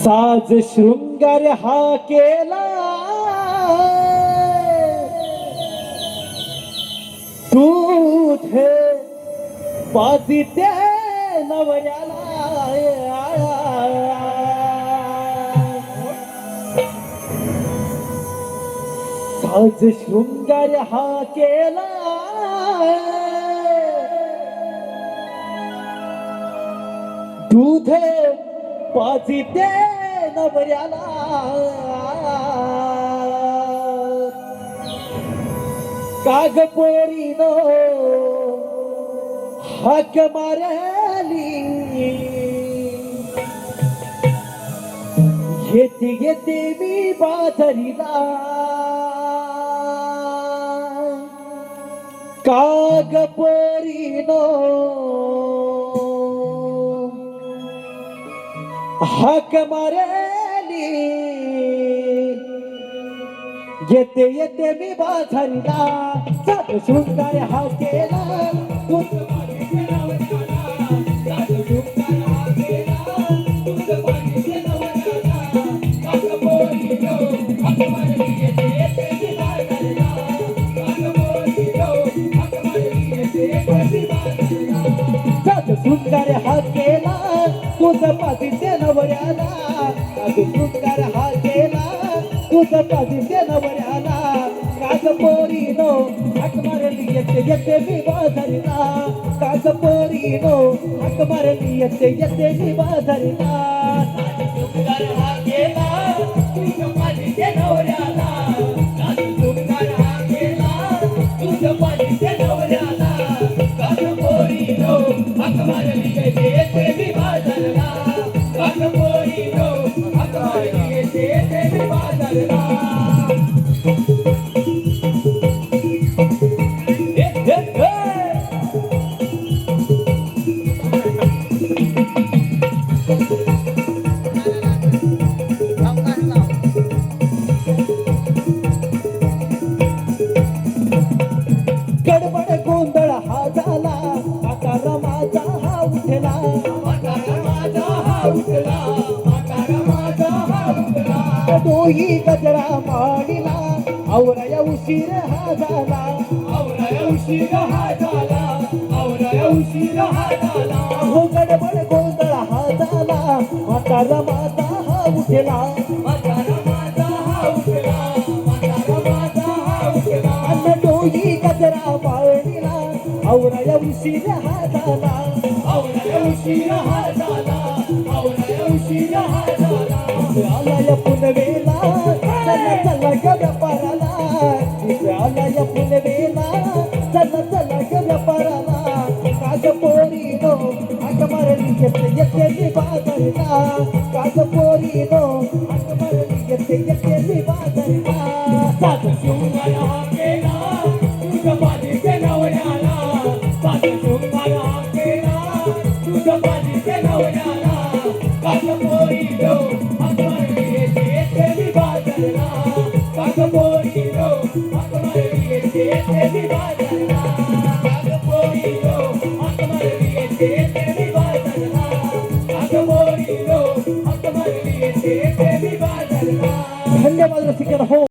साज शृंगार हा केला दूध पाजिते नवऱ्याला साज शृंगार हा केला दूध पाजिते नवऱ्याला काग पोरीनो हाक मारली येते येते मी बाजारीला काग पोरीनो हाक मारली येते येते मी बाजारीला साज शृंगार हा केला दूध पाजिते नवऱ्याला साज शृंगार हा केला दूध पाजिते नवऱ्याला काग पोरीनो हाक मारली येते येते मी बाजारीला काग पोरीनो हाक मारली येते येते मी बाजारीला साज शृंगार हा केला दूध पाजिते नवऱ्याला साज शृंगार हा केला दूध पाजिते नवऱ्याला काग पोरीनो हाक मारली येते येते मी बाजारीला काग पोरीनो हाक मारली येते येते मी बाजारीला साज शृंगार हा केला दूध पाजिते नवऱ्याला साज शृंगार हा केला दूध पाजिते नवऱ्याला काग पोरीनो हाक मारली येते येते मी बाजारीला काग पोरीनो हाक मारली येते येते मी बाजारीला गडबड गोंधळ हा झाला आता रमाचा हा उठला आता रमाचा हा उठला आता रमाचा हा उठला तोही गजरा मांडला आवराया उशीर हा झाला आवराया उशीर हा झाला आवराया उशीर हा झाला हो गडबड गोंधळ हा झाला आता रमाचा हा उठला आता रमाचा हा उठला आता रमाचा हा उठला अन्न तोही गजरा मांडला आवराया उशीर हा झाला आवराया उशीर हा झाला आवराया उशीर हा झाला आलाय पुनवेला चला चला ग व्यापाराला आलाय पुनवेला चला चला ग व्यापाराला काग पोरीनो हाक मारली येते येते मी बाजारीला काग पोरीनो हाक मारली येते येते मी बाजारीला साज शृंगार हा केला दूध पाजिते नवऱ्याला साज शृंगार हा केला दूध पाजिते नवऱ्याला काग पोरीनो हाक मारली येते येते मी बाजारीला काग पोरीनो हाक मारली येते येते मी बाजारीला काग पोरीनो हाक मारली येते येते मी बाजारीला काग पोरीनो हाक मारली येते येते मी बाजारीला. धन्यवाद रसिकन हो.